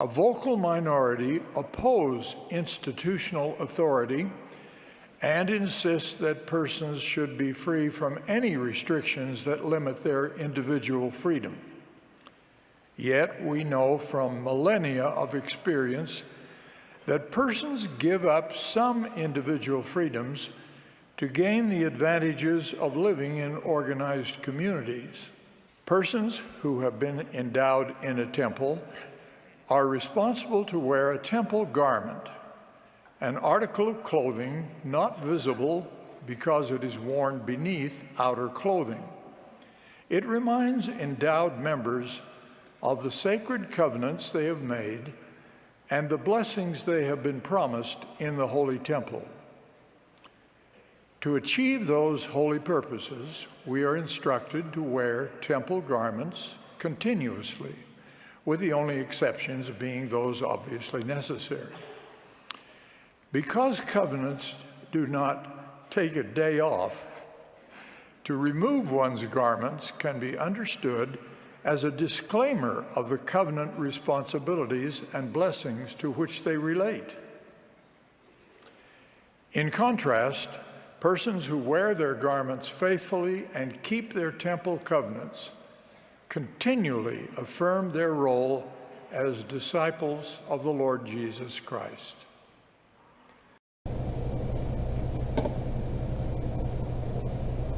A vocal minority oppose institutional authority and insist that persons should be free from any restrictions that limit their individual freedom. Yet we know from millennia of experience that persons give up some individual freedoms to gain the advantages of living in organized communities. Persons who have been endowed in a temple are responsible to wear a temple garment, an article of clothing not visible because it is worn beneath outer clothing. It reminds endowed members of the sacred covenants they have made and the blessings they have been promised in the holy temple. To achieve those holy purposes, we are instructed to wear temple garments continuously, with the only exceptions being those obviously necessary. Because covenants do not take a day off, to remove one's garments can be understood as a disclaimer of the covenant responsibilities and blessings to which they relate. In contrast, persons who wear their garments faithfully and keep their temple covenants continually affirm their role as disciples of the Lord Jesus Christ.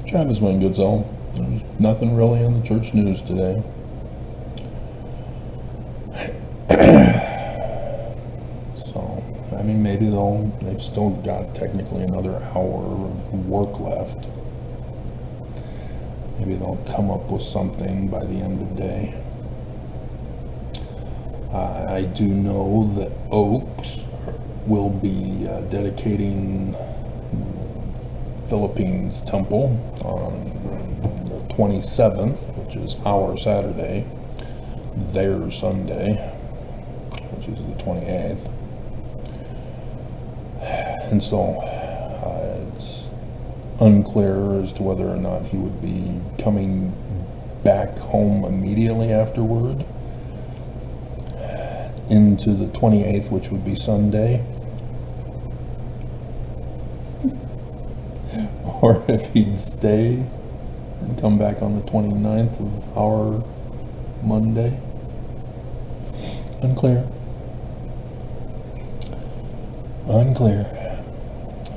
Travis Wayne Goodsell. There's nothing really in the church news today. So, I mean, maybe they've still got technically another hour of work left. Maybe they'll come up with something by the end of the day. I do know that Oaks will be dedicating Philippines Temple on the 27th, which is our Saturday, their Sunday, which is the 28th. And so it's unclear as to whether or not he would be coming back home immediately afterward into the 28th, which would be Sunday, or if he'd stay and come back on the 29th of our Monday. Unclear.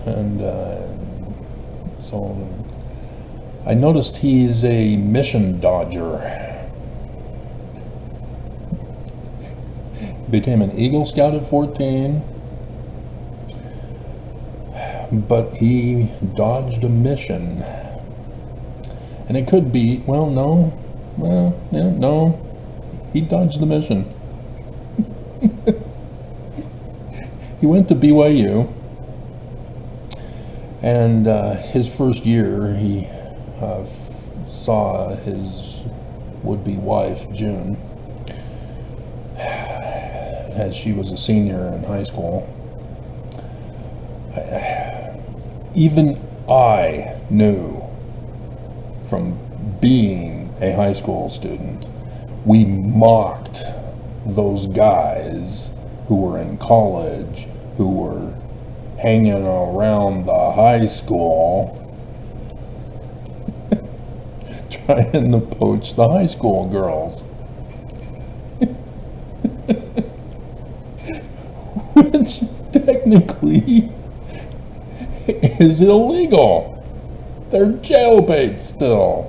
And so I noticed he's a mission dodger. Became an Eagle Scout at 14, but he dodged a mission. And it could be, no, he dodged the mission. He went to BYU, and his first year he saw his would-be wife, June, as she was a senior in high school. Even I knew from being a high school student, we mocked those guys who were in college, who were hanging around the high school, trying to poach the high school girls. Which technically is illegal. They're jailbait still.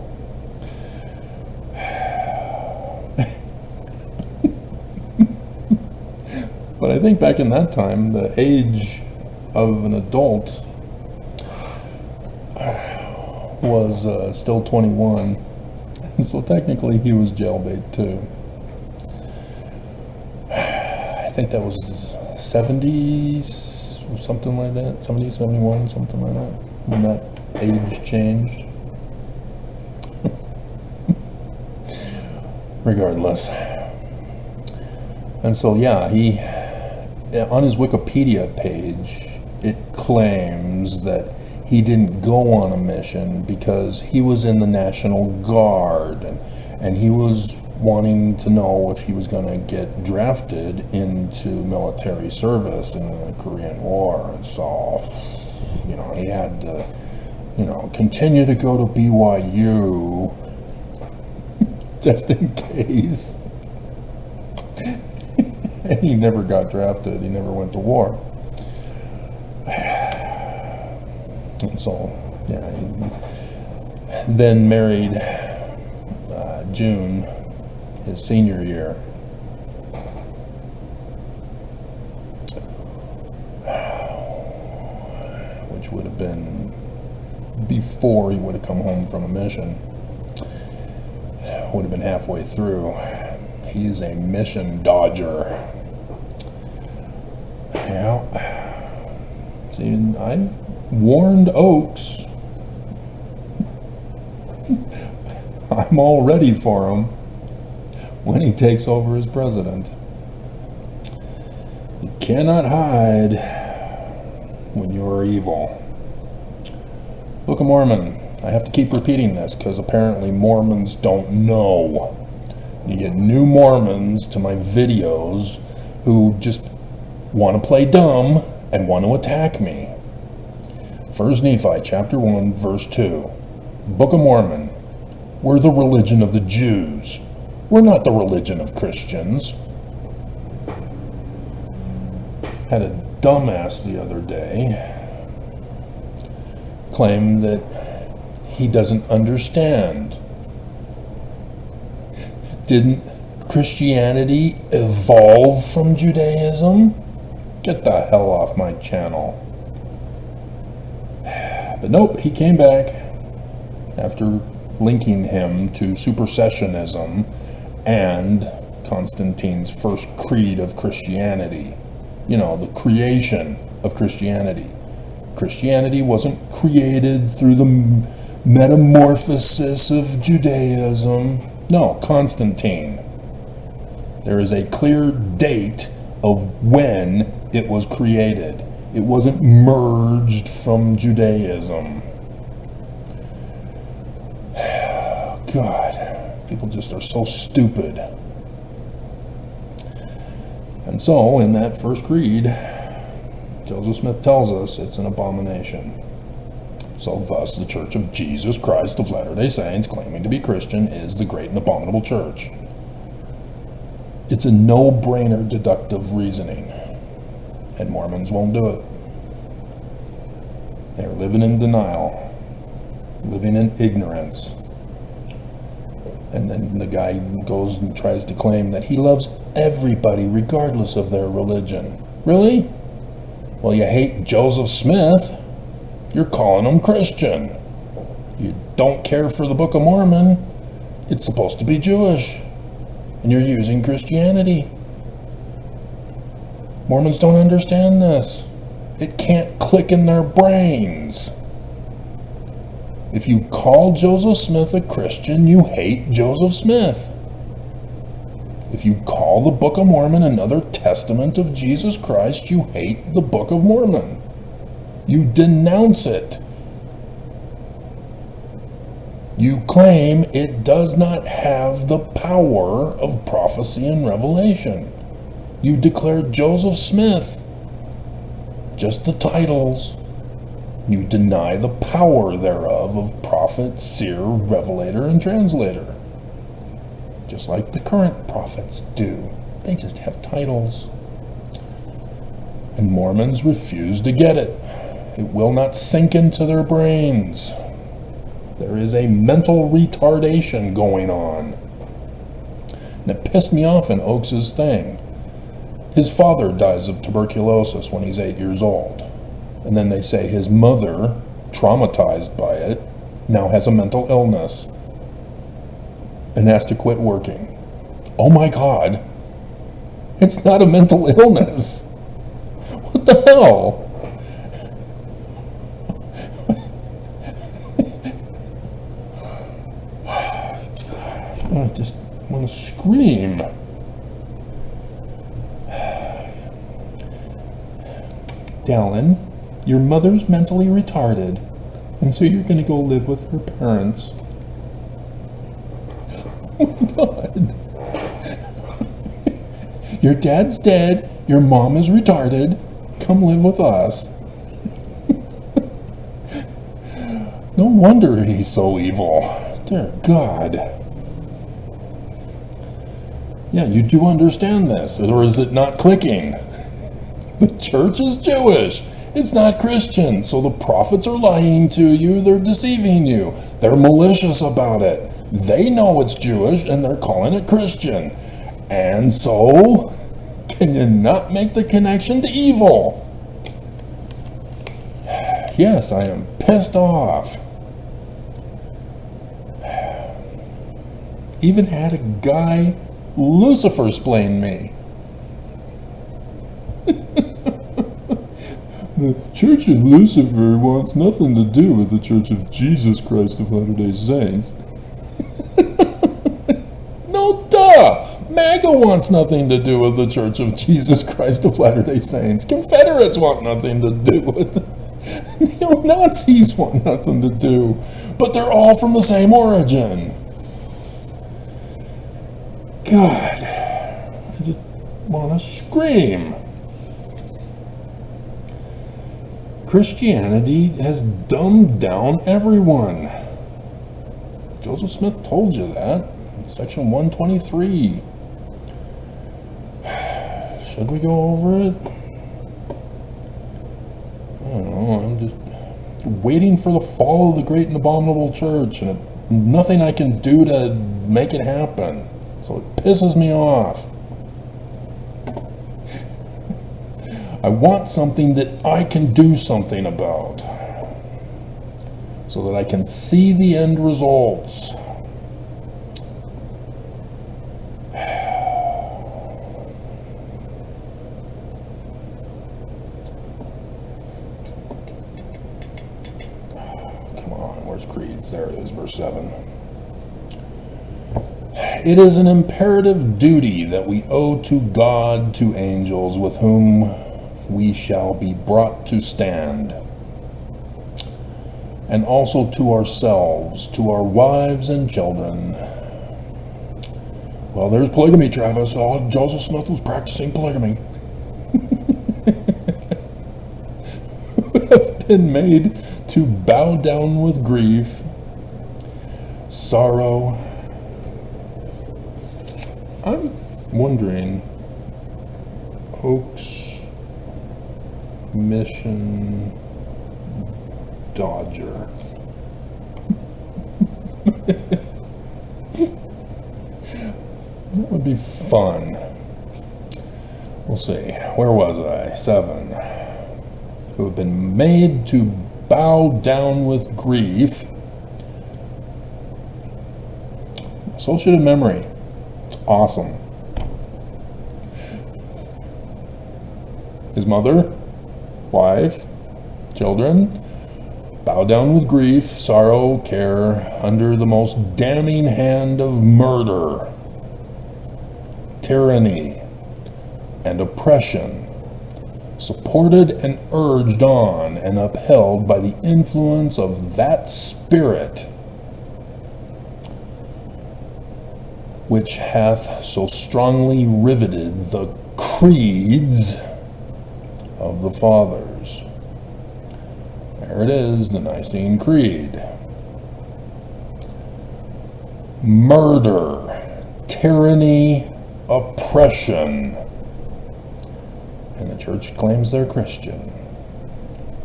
But I think back in that time, the age of an adult was still 21. And so technically he was jailbait too. I think that was 70s, something like that, 70, 71, something like that, when that age changed. Regardless. And so, yeah, he, on his Wikipedia page, it claims that he didn't go on a mission because he was in the National Guard, and he was wanting to know if he was going to get drafted into military service in the Korean War. And so, he had to, continue to go to BYU just in case. And he never got drafted. He never went to war. And so, he then married June, his senior year. Which would have been before he would have come home from a mission. Would have been halfway through. He's a mission dodger. Yeah. See, I warned Oaks. I'm all ready for him when he takes over as president. You cannot hide when you're evil. Book of Mormon. I have to keep repeating this because apparently Mormons don't know. You get new Mormons to my videos who just want to play dumb and want to attack me. 1 Nephi chapter 1 verse 2. Book of Mormon. We're the religion of the Jews. We're not the religion of Christians. Had a dumbass the other day claim that he doesn't understand. Didn't Christianity evolve from Judaism? Get the hell off my channel. But nope, he came back after linking him to supersessionism and Constantine's first creed of Christianity. The creation of Christianity. Christianity wasn't created through the metamorphosis of Judaism. No, Constantine. There is a clear date of when it was created. It wasn't merged from Judaism. God, people just are so stupid. And so, in that first creed, Joseph Smith tells us it's an abomination. So thus, the Church of Jesus Christ of Latter-day Saints, claiming to be Christian, is the great and abominable church. It's a no-brainer deductive reasoning, and Mormons won't do it. They're living in denial, living in ignorance. And then the guy goes and tries to claim that he loves everybody regardless of their religion. Really? Well, you hate Joseph Smith. You're calling him Christian. You don't care for the Book of Mormon. It's supposed to be Jewish. And you're using Christianity. Mormons don't understand this. It can't click in their brains. If you call Joseph Smith a Christian, you hate Joseph Smith. If you call the Book of Mormon another testament of Jesus Christ, you hate the Book of Mormon. You denounce it. You claim it does not have the power of prophecy and revelation. You declare Joseph Smith just the titles. You deny the power thereof of prophet, seer, revelator, and translator. Just like the current prophets do. They just have titles. And Mormons refuse to get it. It will not sink into their brains. There is a mental retardation going on. And it pissed me off in Oaks' thing. His father dies of tuberculosis when he's 8 years old. And then they say his mother, traumatized by it, now has a mental illness and has to quit working. Oh my God. It's not a mental illness. What the hell? I just want to scream. Dallin, your mother's mentally retarded, and so you're going to go live with her parents. Oh my God. Your dad's dead. Your mom is retarded. Come live with us. No wonder he's so evil. Dear God. Yeah, you do understand this, or is it not clicking? The church is Jewish. It's not Christian. So the prophets are lying to you. They're deceiving you. They're malicious about it. They know it's Jewish and they're calling it Christian. And so, can you not make the connection to evil? Yes, I am pissed off. Even had a guy, Lucifer, explain me. The Church of Lucifer wants nothing to do with the Church of Jesus Christ of Latter-day Saints. No, duh! MAGA wants nothing to do with the Church of Jesus Christ of Latter-day Saints. Confederates want nothing to do with it. Neo-Nazis want nothing to do. But they're all from the same origin. God, I just want to scream. Christianity has dumbed down everyone. Joseph Smith told you that in section 123. Should we go over it? I don't know, I'm just waiting for the fall of the great and abominable church, and nothing I can do to make it happen. So it pisses me off. I want something that I can do something about, so that I can see the end results. Come on, where's creeds? There it is, verse 7. It is an imperative duty that we owe to God, to angels with whom we shall be brought to stand, and also to ourselves, to our wives and children. Well, there's polygamy, Travis. Oh, Joseph Smith was practicing polygamy. Who have been made to bow down with grief, sorrow. I'm wondering, Oaks Mission Dodger. That would be fun. We'll see. Where was I? 7. Who have been made to bow down with grief. Associative memory. It's awesome. His mother, wife, children, bow down with grief, sorrow, care, under the most damning hand of murder, tyranny, and oppression, supported and urged on and upheld by the influence of that spirit which hath so strongly riveted the creeds of the fathers. There it is, the Nicene Creed. Murder, tyranny, oppression. And the church claims they're Christian.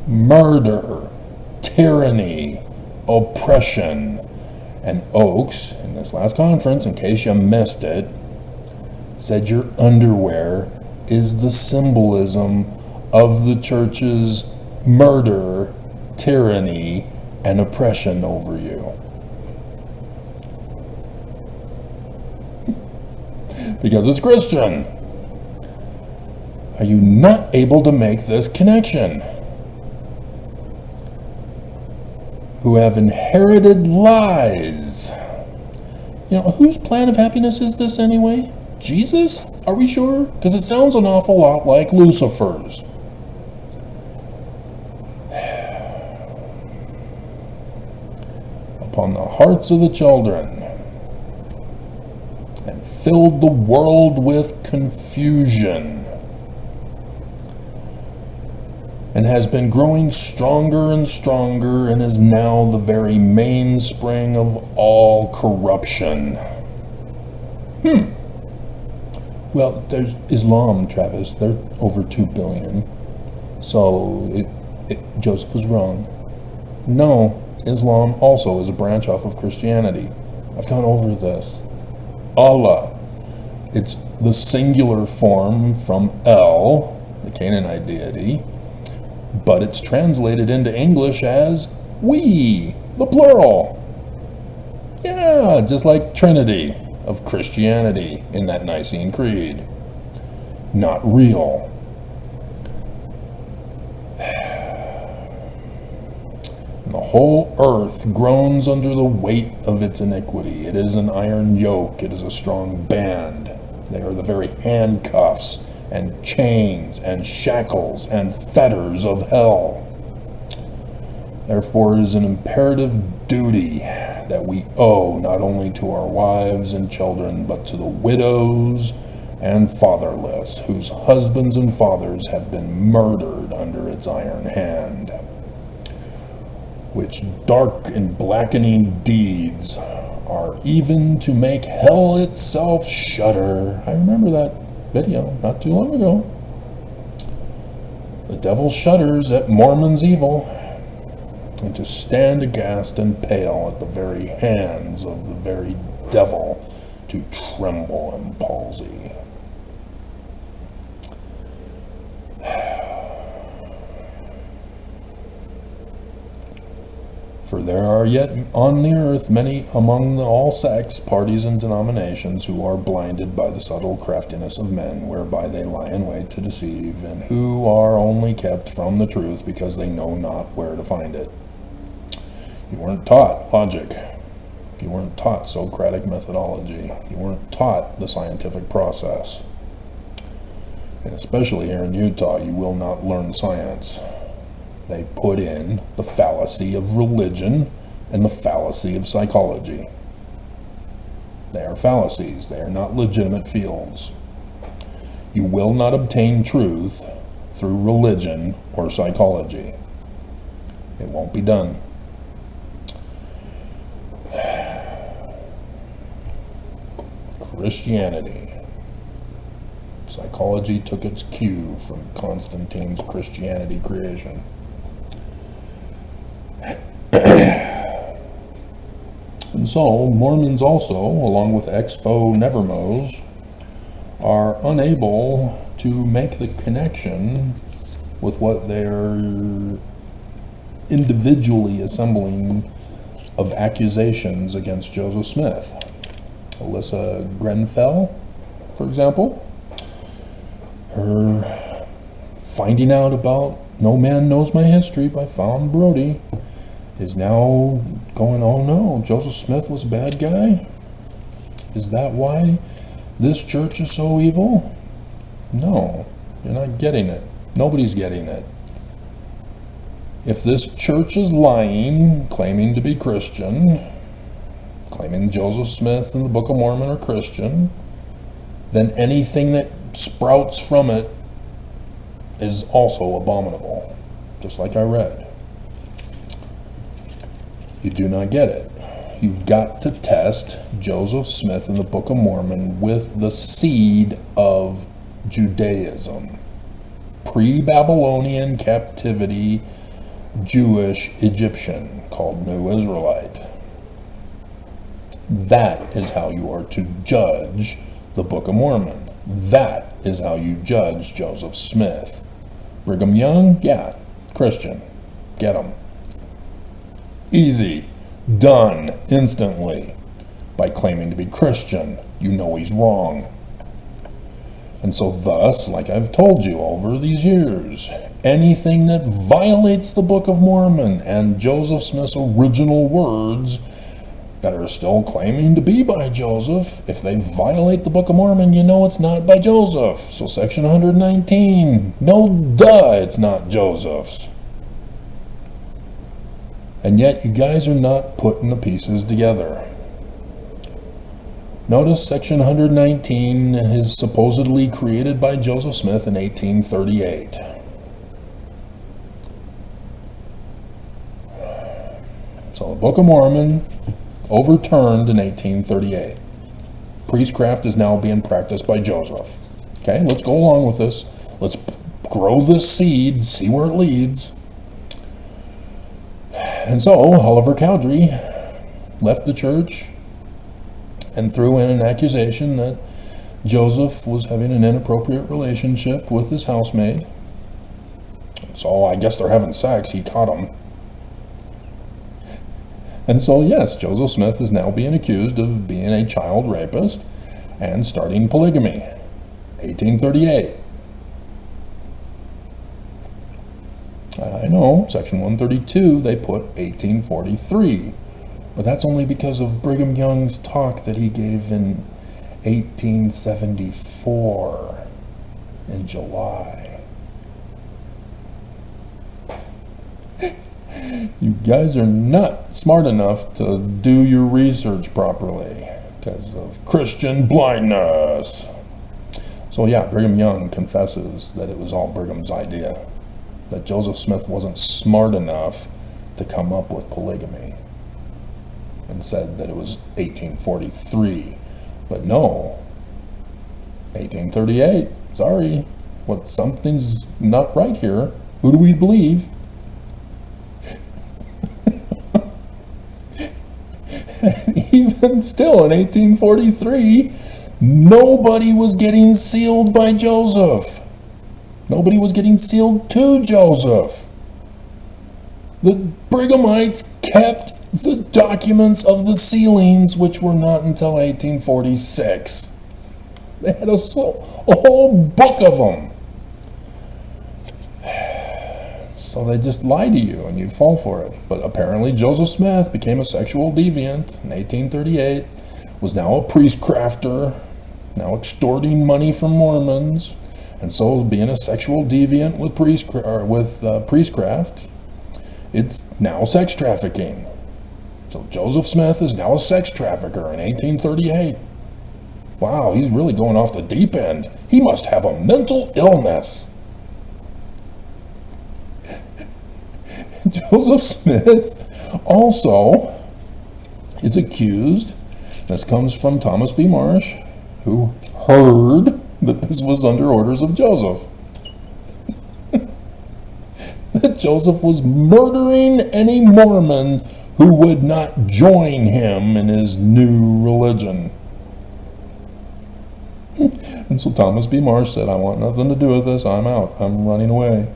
Murder, tyranny, oppression. And Oaks, in this last conference, in case you missed it, said your underwear is the symbolism of the church's murder, tyranny, and oppression over you. Because it's Christian. Are you not able to make this connection? Who have inherited lies. You know, whose plan of happiness is this anyway? Jesus? Are we sure? Because it sounds an awful lot like Lucifer's. Upon the hearts of the children, and filled the world with confusion, and has been growing stronger and stronger, and is now the very mainspring of all corruption. Well, there's Islam, Travis. They're over 2 billion. So Joseph was wrong. No, Islam also is a branch off of Christianity. I've gone over this. Allah. It's the singular form from El, the Canaanite deity, but it's translated into English as we, the plural. Yeah, just like Trinity of Christianity in that Nicene Creed. Not real. The whole earth groans under the weight of its iniquity. It is an iron yoke. It is a strong band. They are the very handcuffs and chains and shackles and fetters of hell. Therefore, it is an imperative duty that we owe not only to our wives and children, but to the widows and fatherless, whose husbands and fathers have been murdered under its iron hand. Which dark and blackening deeds are even to make hell itself shudder. I remember that video not too long ago. The devil shudders at Mormon's evil, and to stand aghast and pale at the very hands of the very devil, to tremble and palsy. For there are yet on the earth many among all sects, parties, and denominations who are blinded by the subtle craftiness of men, whereby they lie in wait to deceive, and who are only kept from the truth because they know not where to find it. You weren't taught logic. You weren't taught Socratic methodology. You weren't taught the scientific process. And especially here in Utah, you will not learn science. They put in the fallacy of religion and the fallacy of psychology. They are fallacies. They are not legitimate fields. You will not obtain truth through religion or psychology. It won't be done. Christianity. Psychology took its cue from Constantine's Christianity creation. And so, Mormons also, along with ex-foe Nevermos, are unable to make the connection with what they're individually assembling of accusations against Joseph Smith. Alyssa Grenfell, for example, her finding out about No Man Knows My History by Fawn Brody is now going, oh no, Joseph Smith was a bad guy? Is that why this church is so evil? No, you're not getting it. Nobody's getting it. If this church is lying, claiming to be Christian, claiming Joseph Smith and the Book of Mormon are Christian, then anything that sprouts from it is also abominable, just like I read. You do not get it. You've got to test Joseph Smith and the Book of Mormon with the seed of Judaism. Pre-Babylonian captivity Jewish Egyptian called New Israelite. That is how you are to judge the Book of Mormon. That is how you judge Joseph Smith. Brigham Young, yeah, Christian. Get him. Easy. Done. Instantly. By claiming to be Christian, you know he's wrong. And so thus, like I've told you over these years, anything that violates the Book of Mormon and Joseph Smith's original words that are still claiming to be by Joseph, if they violate the Book of Mormon, you know it's not by Joseph. So section 119, no duh, it's not Joseph's. And yet you guys are not putting the pieces together. Notice section 119 is supposedly created by Joseph Smith in 1838. So the Book of Mormon overturned in 1838. Priestcraft is now being practiced by Joseph. Okay, let's go along with this. Let's grow this seed, see where it leads. And so Oliver Cowdery left the church and threw in an accusation that Joseph was having an inappropriate relationship with his housemaid. So I guess they're having sex. He caught him. And so yes, Joseph Smith is now being accused of being a child rapist and starting polygamy. 1838. I know, section 132, they put 1843. But that's only because of Brigham Young's talk that he gave in 1874 in July. You guys are not smart enough to do your research properly because of Christian blindness. So yeah, Brigham Young confesses that it was all Brigham's idea, that Joseph Smith wasn't smart enough to come up with polygamy, and said that it was 1843. But no, 1838. Sorry, something's not right here. Who do we believe? Even still, in 1843, nobody was getting sealed by Joseph. Nobody was getting sealed to Joseph. The Brighamites kept the documents of the sealings, which were not until 1846. They had a whole book of them. So they just lie to you and you fall for it. But apparently Joseph Smith became a sexual deviant in 1838, was now a priestcrafter, now extorting money from Mormons, and so being a sexual deviant with priestcraft, it's now sex trafficking. So Joseph Smith is now a sex trafficker in 1838. Wow, he's really going off the deep end. He must have a mental illness. Joseph Smith also is accused, this comes from Thomas B. Marsh, who heard that this was under orders of Joseph. That Joseph was murdering any Mormon who would not join him in his new religion. And so Thomas B. Marsh said, I want nothing to do with this, I'm out, I'm running away.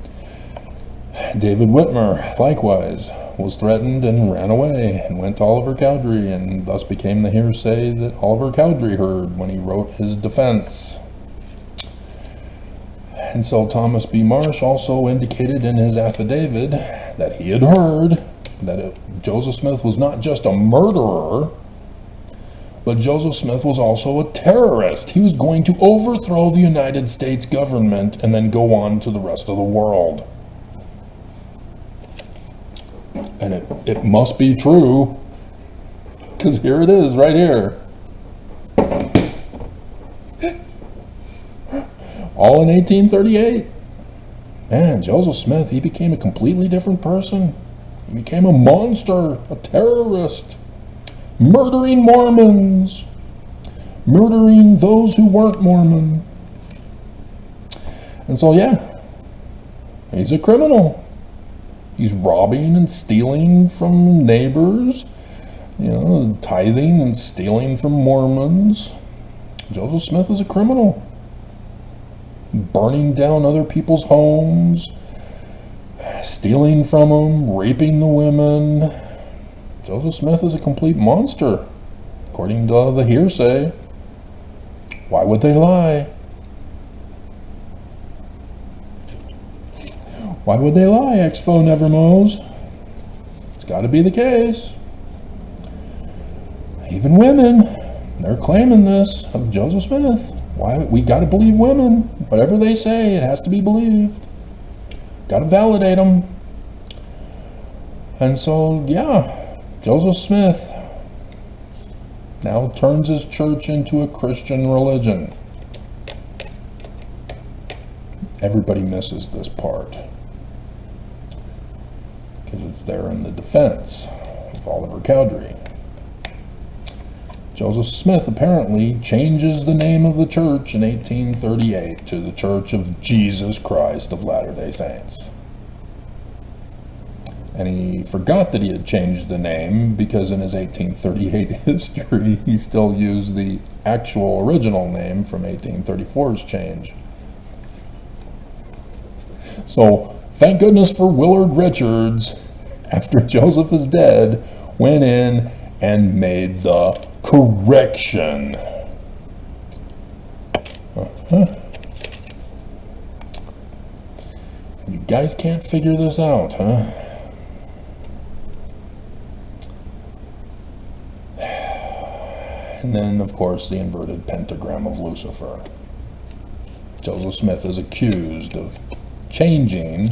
David Whitmer, likewise, was threatened and ran away and went to Oliver Cowdery, and thus became the hearsay that Oliver Cowdery heard when he wrote his defense. And so Thomas B. Marsh also indicated in his affidavit that he had heard that Joseph Smith was not just a murderer, but Joseph Smith was also a terrorist. He was going to overthrow the United States government and then go on to the rest of the world. And it must be true, because here it is, right here. All in 1838. Man, Joseph Smith, he became a completely different person. He became a monster, a terrorist, murdering Mormons, murdering those who weren't Mormon. And so, yeah, he's a criminal. He's robbing and stealing from neighbors, tithing and stealing from Mormons. Joseph Smith is a criminal. Burning down other people's homes, stealing from them, raping the women. Joseph Smith is a complete monster, according to the hearsay. Why would they lie? Why would they lie, Expo Nevermos? It's got to be the case. Even women, they're claiming this of Joseph Smith. Why? We got to believe women. Whatever they say, it has to be believed. Got to validate them. And so, yeah, Joseph Smith now turns his church into a Christian religion. Everybody misses this part because it's there in the defense of Oliver Cowdery. Joseph Smith apparently changes the name of the church in 1838 to the Church of Jesus Christ of Latter-day Saints. And he forgot that he had changed the name because in his 1838 history, he still used the actual original name from 1834's change. So, thank goodness for Willard Richards, after Joseph is dead, went in and made the correction. You guys can't figure this out, huh? And then, of course, the inverted pentagram of Lucifer. Joseph Smith is accused of changing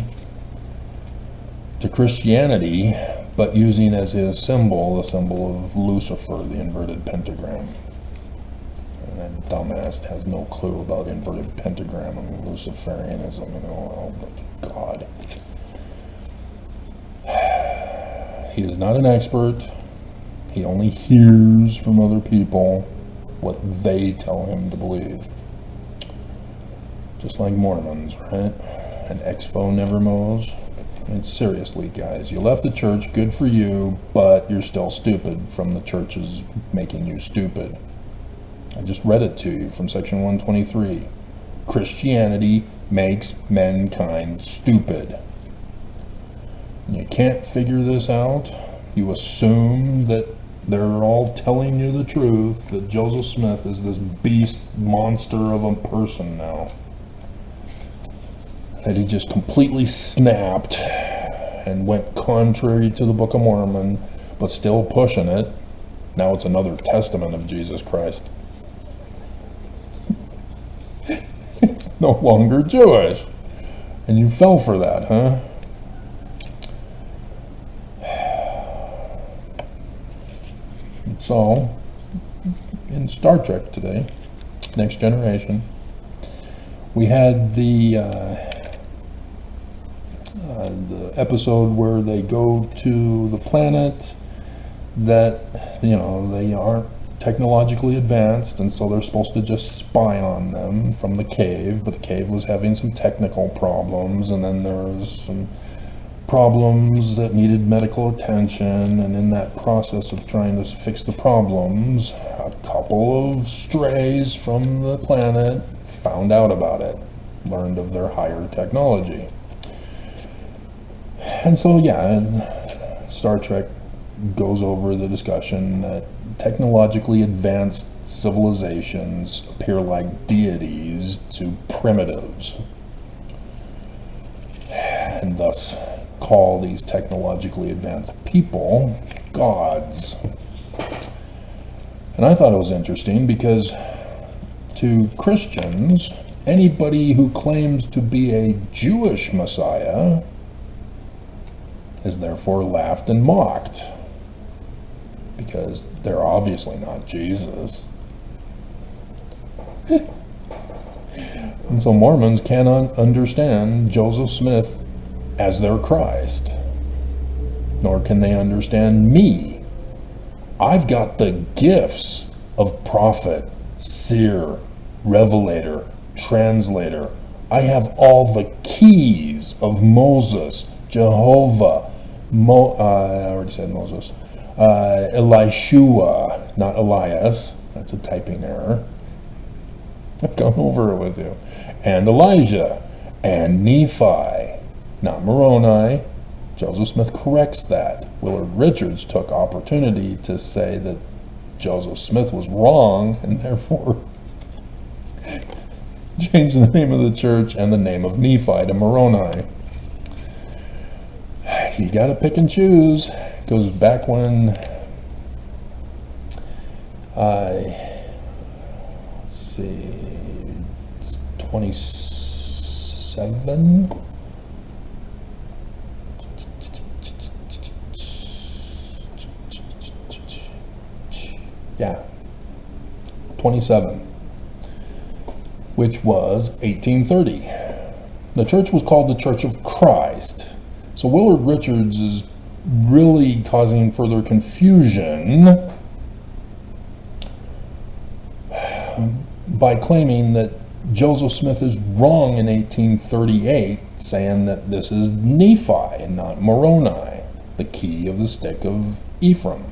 to Christianity, but using as his symbol the symbol of Lucifer, the inverted pentagram. And that dumbass has no clue about inverted pentagram and Luciferianism and all. Oh, God. He is not an expert. He only hears from other people what they tell him to believe. Just like Mormons, right? An expo never mows. I mean, seriously, guys, you left the church, good for you, but you're still stupid from the churches making you stupid. I just read it to you from section 123. Christianity makes mankind stupid. And you can't figure this out. You assume that they're all telling you the truth, that Joseph Smith is this beast monster of a person now. That he just completely snapped and went contrary to the Book of Mormon, but still pushing it. Now it's another testament of Jesus Christ. It's no longer Jewish. And you fell for that, huh? And so, in Star Trek today, Next Generation, we had the episode where they go to the planet that, you know, they aren't technologically advanced, and so they're supposed to just spy on them from the cave, but the cave was having some technical problems, and then there was some problems that needed medical attention, and in that process of trying to fix the problems, a couple of strays from the planet found out about it, learned of their higher technology. And so, yeah, Star Trek goes over the discussion that technologically advanced civilizations appear like deities to primitives, and thus call these technologically advanced people gods. And I thought it was interesting because to Christians, anybody who claims to be a Jewish Messiah is therefore laughed and mocked, because they're obviously not Jesus. And so Mormons cannot understand Joseph Smith as their Christ, nor can they understand me. I've got the gifts of prophet, seer, revelator, translator. I have all the keys of Moses, Jehovah, I already said Moses, Elishua, not Elias, that's a typing error. I've gone over it with you. And Elijah, and Nephi, not Moroni. Joseph Smith corrects that. Willard Richards took opportunity to say that Joseph Smith was wrong, and therefore changed the name of the church and the name of Nephi to Moroni. You gotta pick and choose. It goes back when let's see, it's 27. Yeah, 27, which was 1830. The church was called the Church of Christ. So Willard Richards is really causing further confusion by claiming that Joseph Smith is wrong in 1838, saying that this is Nephi and not Moroni, the key of the stick of Ephraim,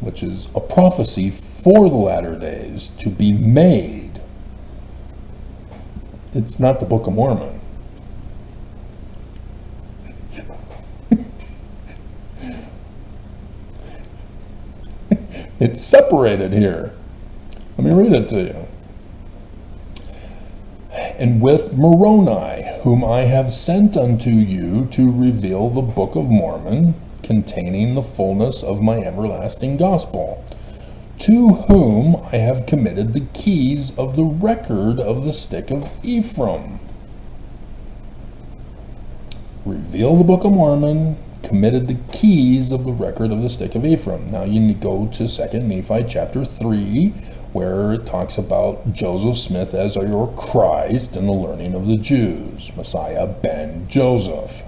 which is a prophecy for the latter days to be made. It's not the Book of Mormon. It's separated here. Let me read it to you. And with Moroni, whom I have sent unto you to reveal the Book of Mormon, containing the fullness of my everlasting gospel, to whom I have committed the keys of the record of the stick of Ephraim. Reveal the Book of Mormon, committed the keys of the record of the stick of Ephraim. Now you need to go to 2 Nephi chapter 3, where it talks about Joseph Smith as your Christ in the learning of the Jews, Messiah ben Joseph.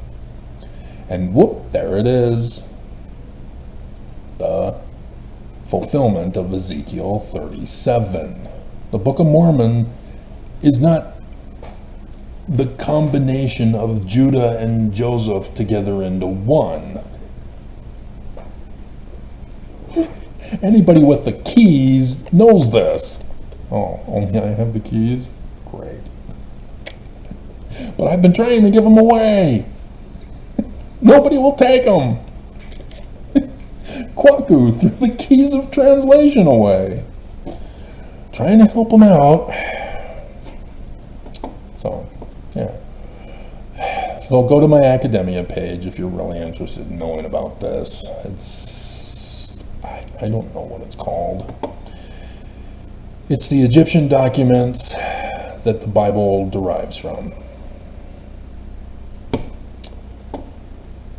And whoop, there it is. The fulfillment of Ezekiel 37. The Book of Mormon is not the combination of Judah and Joseph together into one. Anybody with the keys knows this. Oh, only I have the keys? Great. But I've been trying to give them away. Nobody will take them. Kwaku threw the keys of translation away. Trying to help them out. So, yeah. So go to my academia page if you're really interested in knowing about this. I don't know what it's called. It's the Egyptian documents that the Bible derives from.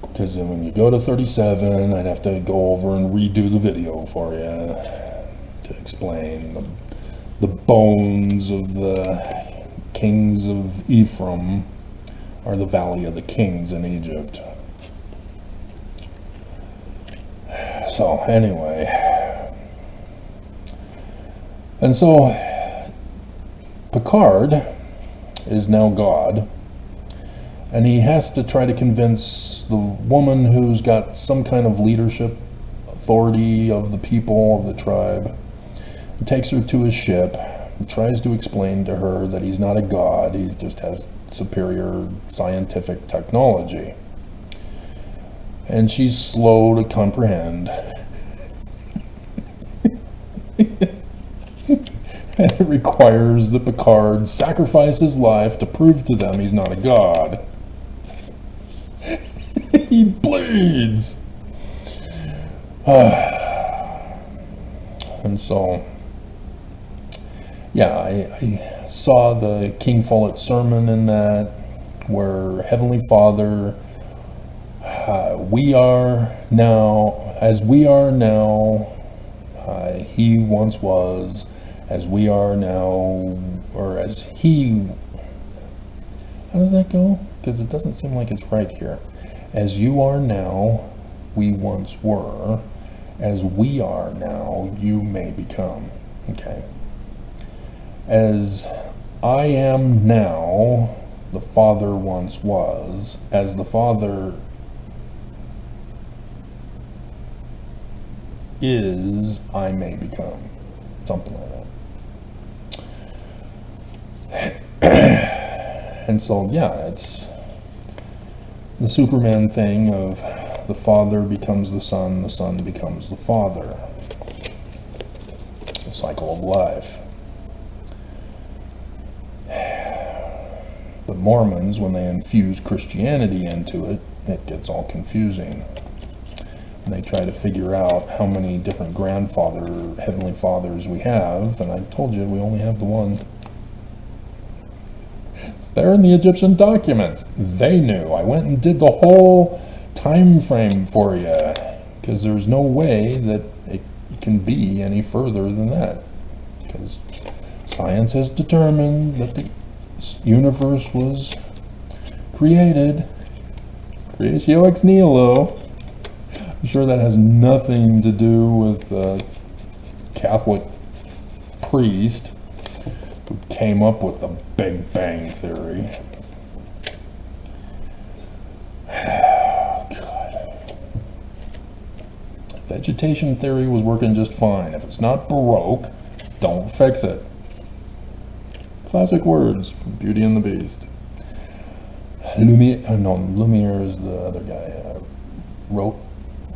Because when you go to 37, I'd have to go over and redo the video for you to explain the bones of the kings of Ephraim are the Valley of the Kings in Egypt. So anyway, and so Picard is now God, and he has to try to convince the woman who's got some kind of leadership authority of the people of the tribe. He takes her to his ship and tries to explain to her that he's not a god, he just has superior scientific technology. And she's slow to comprehend. And it requires that Picard sacrifice his life to prove to them he's not a god. He bleeds. And so, yeah, I saw the King Follett sermon in that, where Heavenly Father, we are now, as we are now, he once was, as we are now, or as he, how does that go? Because it doesn't seem like it's right here. As you are now, we once were, as we are now, you may become. Okay. As I am now, the Father once was, as the Father is, I may become. Something like that. And so, yeah, it's the Superman thing of the Father becomes the Son becomes the Father. The cycle of life. But Mormons, when they infuse Christianity into it, it gets all confusing. And they try to figure out how many different Heavenly Fathers we have, and I told you we only have the one. It's there in the Egyptian documents. They knew. I went and did the whole time frame for you, because there's no way that it can be any further than that. Because science has determined that the universe was created. Creatio ex nihilo. I'm sure that has nothing to do with a Catholic priest who came up with the Big Bang Theory. God. Vegetation theory was working just fine. If it's not Baroque, don't fix it. Classic words from Beauty and the Beast. Lumiere is the other guy.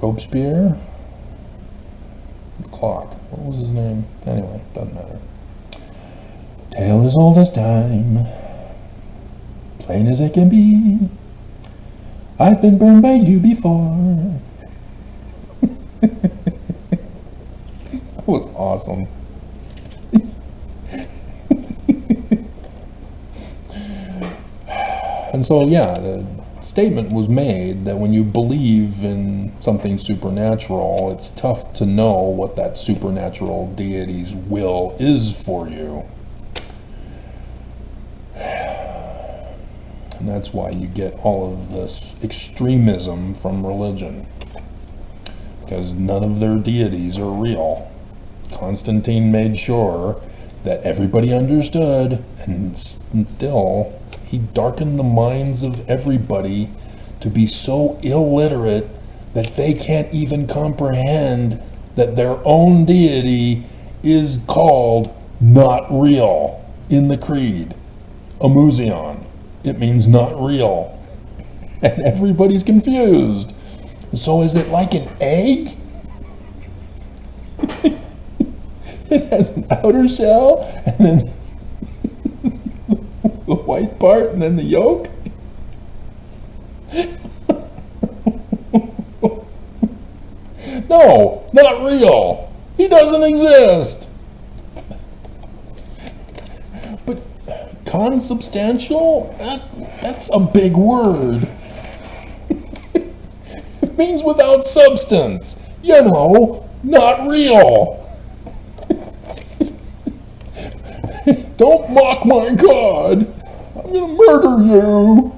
Robespierre? The clock. What was his name? Anyway, doesn't matter. Tale as old as time, plain as it can be. I've been burned by you before. That was awesome. And so, yeah, the statement was made that when you believe in something supernatural, it's tough to know what that supernatural deity's will is for you. And that's why you get all of this extremism from religion. Because none of their deities are real. Constantine made sure that everybody understood, and still he darkened the minds of everybody to be so illiterate that they can't even comprehend that their own deity is called not real in the creed. Amusion. It means not real. And everybody's confused. So is it like an egg? It has an outer shell and then the white part and then the yolk? No, not real. He doesn't exist. But consubstantial? That's a big word. It means without substance. You know, not real. Don't mock my God. I'm gonna murder you.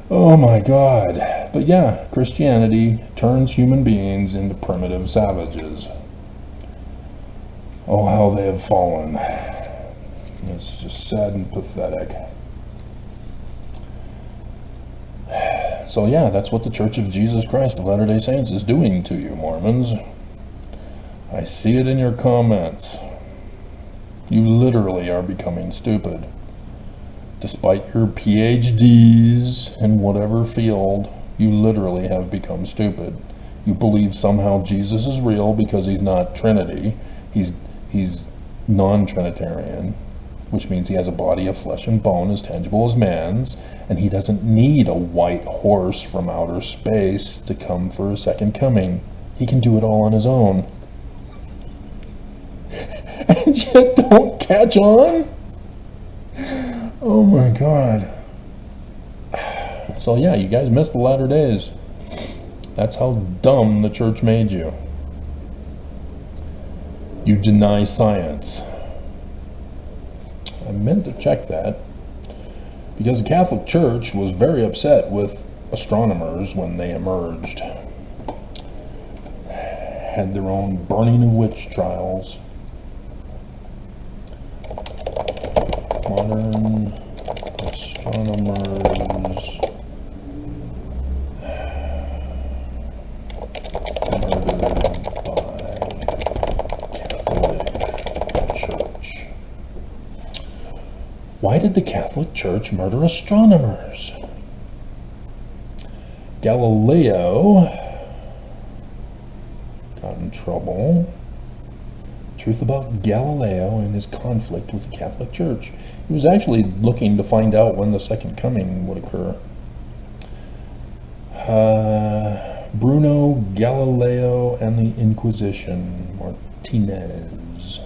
Oh my God. But yeah, Christianity turns human beings into primitive savages. Oh, how they have fallen. It's just sad and pathetic. So yeah, that's what the Church of Jesus Christ of Latter-day Saints is doing to you, Mormons. I see it in your comments. You literally are becoming stupid. Despite your PhDs in whatever field, you literally have become stupid. You believe somehow Jesus is real because he's not Trinity. He's non-Trinitarian, which means he has a body of flesh and bone as tangible as man's, and he doesn't need a white horse from outer space to come for a second coming. He can do it all on his own. And yet don't catch on? Oh my God. So yeah, you guys missed the latter days. That's how dumb the church made you. You deny science. I meant to check that, because the Catholic Church was very upset with astronomers when they emerged. Had their own burning of witch trials. Modern astronomers murdered by Catholic Church. Why did the Catholic Church murder astronomers? Galileo got in trouble. Truth about Galileo and his conflict with the Catholic Church. He was actually looking to find out when the second coming would occur. Bruno Galileo and the Inquisition. Martinez.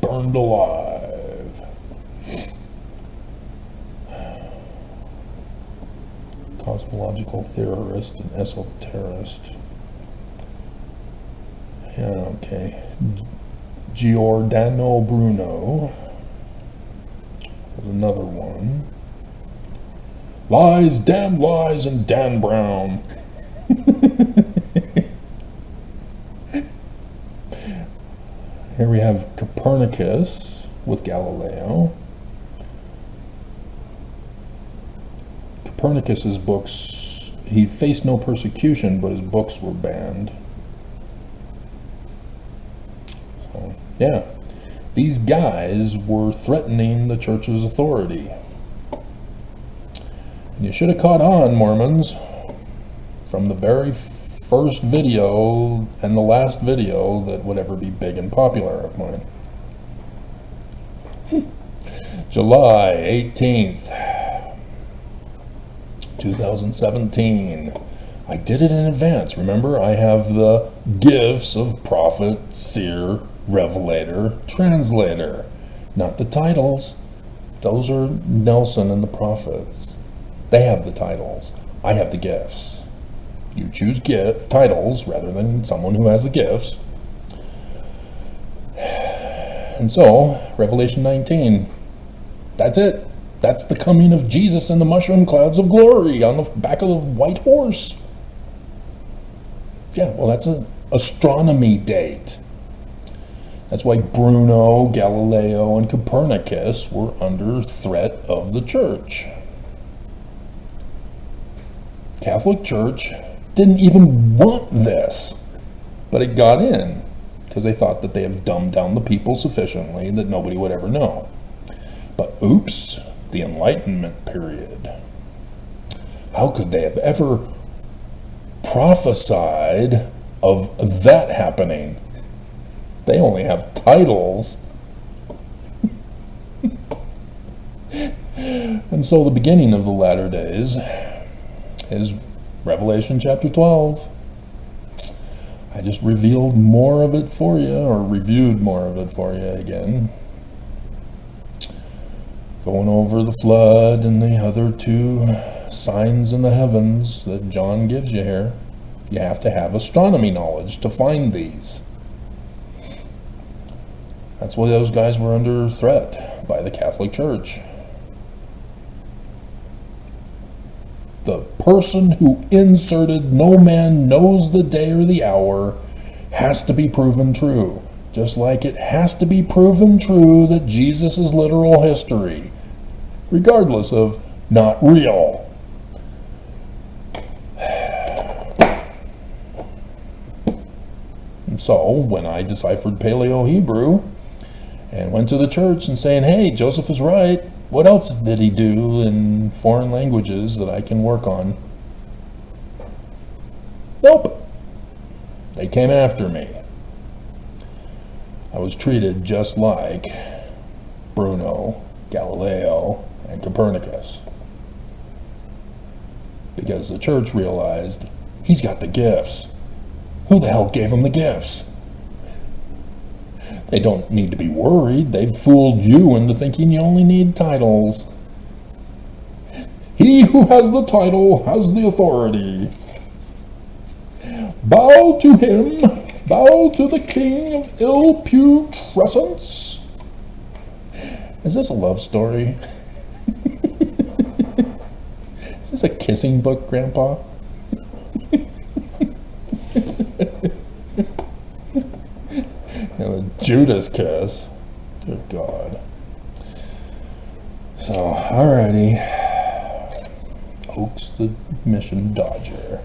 Burned alive. Cosmological theorist and esoterist. Yeah, okay. Giordano Bruno was another one. Lies, damn lies, and Dan Brown. Here we have Copernicus with Galileo. Copernicus's books, he faced no persecution, but his books were banned. So, yeah, these guys were threatening the church's authority. And you should have caught on, Mormons, from the very first video and the last video that would ever be big and popular of mine. July 18th, 2017. I did it in advance. Remember, I have the gifts of prophet, seer, revelator, translator. Not the titles. Those are Nelson and the prophets. They have the titles. I have the gifts. You choose titles rather than someone who has the gifts. And so, Revelation 19, that's it. That's the coming of Jesus in the mushroom clouds of glory on the back of the white horse. Yeah, well, that's an astronomy date. That's why Bruno, Galileo, and Copernicus were under threat of the church. Catholic Church didn't even want this, but it got in because they thought that they have dumbed down the people sufficiently that nobody would ever know. But oops, the Enlightenment period. How could they have ever prophesied of that happening? They only have titles. And so the beginning of the latter days is Revelation chapter 12. I just revealed more of it for you, or reviewed more of it for you again. Going over the flood and the other two signs in the heavens that John gives you here. You have to have astronomy knowledge to find these. That's why those guys were under threat by the Catholic Church. The person who inserted "no man knows the day or the hour" has to be proven true. Just like it has to be proven true that Jesus is literal history, regardless of not real. And so, when I deciphered Paleo-Hebrew and went to the church and saying, hey, Joseph is right, what else did he do in foreign languages that I can work on? Nope. They came after me. I was treated just like Bruno, Galileo, and Copernicus. Because the church realized he's got the gifts. Who the hell gave him the gifts? They don't need to be worried. They've fooled you into thinking you only need titles. He who has the title has the authority. Bow to him, bow to the king of ill putrescence. Is this a love story? Is this a kissing book, Grandpa? Judas kiss. Dear God. So, alrighty. Oaks the Mission Dodger.